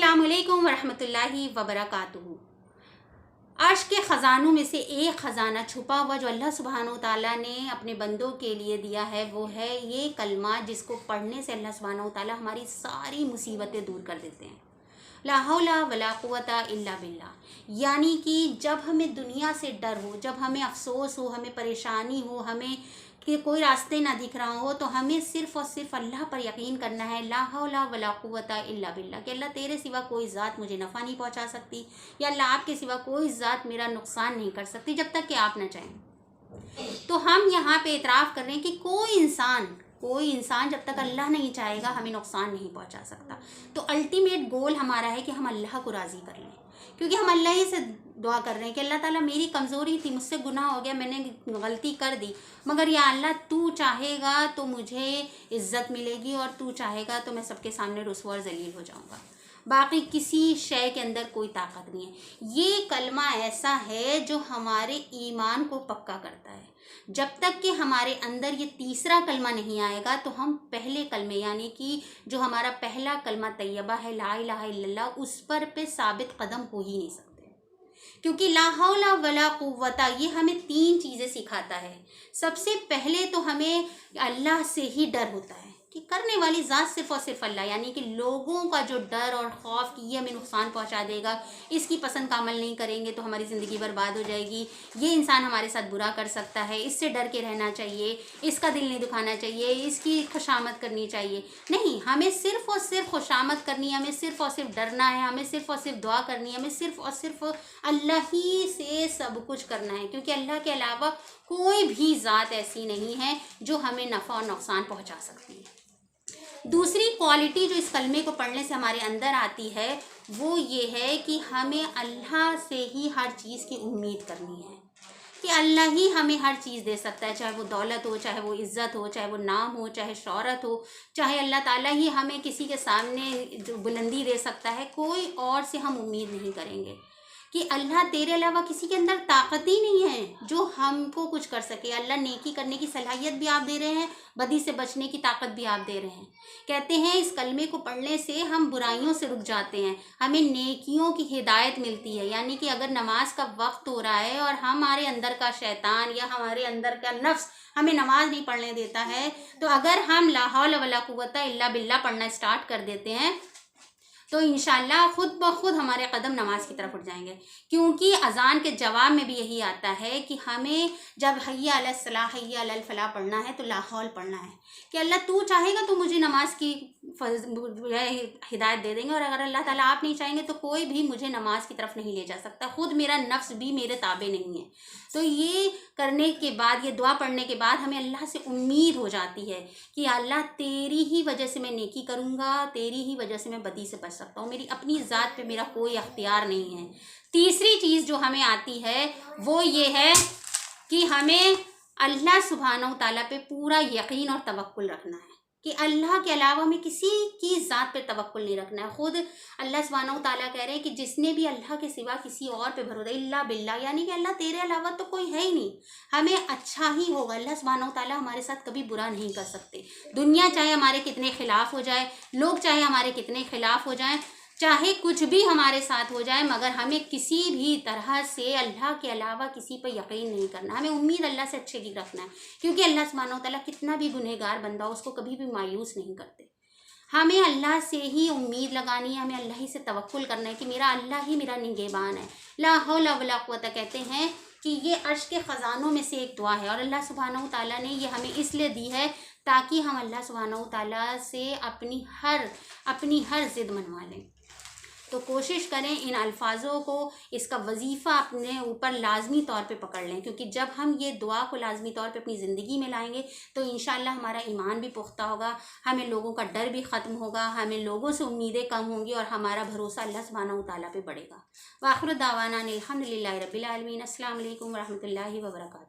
अस्सलामुअलैकुम वरहमतुल्लाहि वबरकातुहू। अर्श के ख़जानों में से एक ख़जाना छुपा हुआ जो अल्लाह सुब्हानहू ताला ने अपने बंदों के लिए दिया है, वो है ये कलमा, जिसको पढ़ने से अल्लाह सुब्हानहू ताला हमारी सारी मुसीबतें दूर कर देते हैं। ला हौला वला कुव्वता इल्ला बिल्लाह। यानी कि जब हमें दुनिया से डर हो, जब हमें अफसोस हो, हमें परेशानी हो, हमें कि कोई रास्ते ना दिख रहा हो, तो हमें सिर्फ़ और सिर्फ अल्लाह पर यकीन करना है। ला हौला वला कुव्वता इल्ला बिल्लाह, कि अल्लाह तेरे सिवा कोई ज़ात मुझे नफ़ा नहीं पहुंचा सकती, या अल्लाह आपके सिवा कोई ज़ात मेरा नुकसान नहीं कर सकती जब तक कि आप ना चाहें। तो हम यहाँ पे इतराफ़ कर रहे हैं कि कोई इंसान जब तक अल्लाह नहीं चाहेगा हमें नुकसान नहीं पहुंचा सकता। तो अल्टीमेट गोल हमारा है कि हम अल्लाह को राज़ी कर लें, क्योंकि हम अल्लाह ही से दुआ कर रहे हैं कि अल्लाह ताला मेरी कमज़ोरी थी, मुझसे गुनाह हो गया, मैंने गलती कर दी, मगर या अल्लाह तू चाहेगा तो मुझे इज़्ज़त मिलेगी, और तू चाहेगा तो मैं सबके सामने रुस्वा और ज़लील हो जाऊँगा। बाकी किसी शय के अंदर कोई ताकत नहीं है। ये कलमा ऐसा है जो हमारे ईमान को पक्का करता है। जब तक कि हमारे अंदर ये तीसरा कलमा नहीं आएगा, तो हम पहले कलमे यानी कि जो हमारा पहला कलमा तैयबा है, ला इलाहा इल्लल्लाह, उस पर पे साबित कदम हो ही नहीं सकते। क्योंकि ला हौला वला कुव्वता ये हमें तीन चीज़ें सिखाता है। सबसे पहले तो हमें अल्लाह से ही डर होता है कि करने वाली ज़ात सिर्फ़ और सिर्फ अल्लाह, यानी कि लोगों का जो डर और खौफ कि ये हमें नुकसान पहुंचा देगा, इसकी पसंद का अमल नहीं करेंगे तो हमारी ज़िंदगी बर्बाद हो जाएगी, ये इंसान हमारे साथ बुरा कर सकता है, इससे डर के रहना चाहिए, इसका दिल नहीं दुखाना चाहिए, इसकी खुशामद करनी चाहिए। नहीं, हमें सिर्फ़ और सिर्फ खुशामद करनी है, हमें सिर्फ़ और सिर्फ डरना है, हमें सिर्फ़ और सिर्फ दुआ करनी है, हमें सिर्फ़ और सिर्फ अल्लाह ही से सब कुछ करना है, क्योंकि अल्लाह के अलावा कोई भी ज़ात ऐसी नहीं है जो हमें नफ़ा और नुकसान पहुंचा सकती है। दूसरी क्वालिटी जो इस कलमे को पढ़ने से हमारे अंदर आती है, वो ये है कि हमें अल्लाह से ही हर चीज़ की उम्मीद करनी है, कि अल्लाह ही हमें हर चीज़ दे सकता है, चाहे वो दौलत हो, चाहे वो इज़्ज़त हो, चाहे वो नाम हो, चाहे शोहरत हो, चाहे अल्लाह ताला ही हमें किसी के सामने बुलंदी दे सकता है। कोई और से हम उम्मीद नहीं करेंगे, कि अल्लाह तेरे अलावा किसी के अंदर ताकत ही नहीं है जो हमको कुछ कर सके। अल्लाह नेकी करने की सलाहियत भी आप दे रहे हैं, बदी से बचने की ताकत भी आप दे रहे हैं। कहते हैं इस कलमे को पढ़ने से हम बुराइयों से रुक जाते हैं, हमें नेकियों की हिदायत मिलती है। यानी कि अगर नमाज का वक्त हो रहा है और हमारे अंदर का शैतान या हमारे अंदर का नफ्स हमें नमाज नहीं पढ़ने देता है, तो अगर हम ला हौला वला कुव्वता इल्ला बिल्लाह पढ़ना स्टार्ट कर देते हैं, तो इंशाल्लाह खुद ब खुद हमारे कदम नमाज की तरफ उठ जाएंगे। क्योंकि अज़ान के जवाब में भी यही आता है कि हमें जब हय्या अलल सलाह हय्या अलल फलाह पढ़ना है तो ला हौल पढ़ना है, कि अल्लाह तू चाहेगा तो मुझे नमाज की हिदायत दे देंगे, और अगर अल्लाह ताला आप नहीं चाहेंगे तो कोई भी मुझे नमाज की तरफ नहीं ले जा सकता, खुद मेरा नफ्स भी मेरे ताबे नहीं है। तो ये करने के बाद, ये दुआ पढ़ने के बाद हमें अल्लाह से उम्मीद हो जाती है कि अल्लाह तेरी ही वजह से मैं नेकी करूँगा, तेरी ही वजह से मैं बदी से बच सकता हूँ, मेरी अपनी ज़ात पे मेरा कोई अख्तियार नहीं है। तीसरी चीज़ जो हमें आती है वो ये है कि हमें अल्लाह सुब्हानहू ताला पे पूरा यकीन और तवक्कुल रखना है, कि अल्लाह के अलावा हमें किसी की ज़ात पे तवक्कुल नहीं रखना है। खुद अल्लाह सुब्हानहू ताला कह रहे हैं कि जिसने भी अल्लाह के सिवा किसी और पे भरोसा इल्ला बिल्लाह, यानी कि अल्लाह तेरे अलावा तो कोई है ही नहीं, हमें अच्छा ही होगा। अल्लाह सुब्हानहू ताला हमारे साथ कभी बुरा नहीं कर सकते। दुनिया चाहे हमारे कितने खिलाफ हो जाए, लोग चाहे हमारे कितने खिलाफ हो जाएं, चाहे कुछ भी हमारे साथ हो जाए, मगर हमें किसी भी तरह से अल्लाह के अलावा किसी पर यकीन नहीं करना। हमें उम्मीद अल्लाह से अच्छे की रखना है, क्योंकि अल्लाह सुब्हानहू तआला कितना भी गुनहगार बंदा हो उसको कभी भी मायूस नहीं करते। हमें अल्लाह से ही उम्मीद लगानी है, हमें अल्लाह ही से तवक्कुल करना है कि मेरा अल्लाह ही मेरा निगहबान है। ला हौला वला कुव्वता कहते हैं कि ये अर्श के ख़जानों में से एक दुआ है, और अल्लाह सुब्हानहू तआला ने ये हमें इसलिए दी है ताकि हम अल्लाह सुब्हानहू तआला से अपनी हर ज़िद मनवा लें। तो कोशिश करें इन अल्फाजों को, इसका वजीफ़ा अपने ऊपर लाजमी तौर पे पकड़ लें, क्योंकि जब हम ये दुआ को लाजमी तौर पे अपनी ज़िंदगी में लाएंगे तो इंशाअल्लाह हमारा ईमान भी पुख्ता होगा, हमें लोगों का डर भी ख़त्म होगा, हमें लोगों से उम्मीदें कम होंगी, और हमारा भरोसा अल्लाह सुब्हानहू तआला पे बढ़ेगा। व आखिर दावाना अनिल हम्दुलिल्लाहि रब्बिल आलमीन। अस्सलामु अलैकुम व रहमतुल्लाहि व बरकातुहू।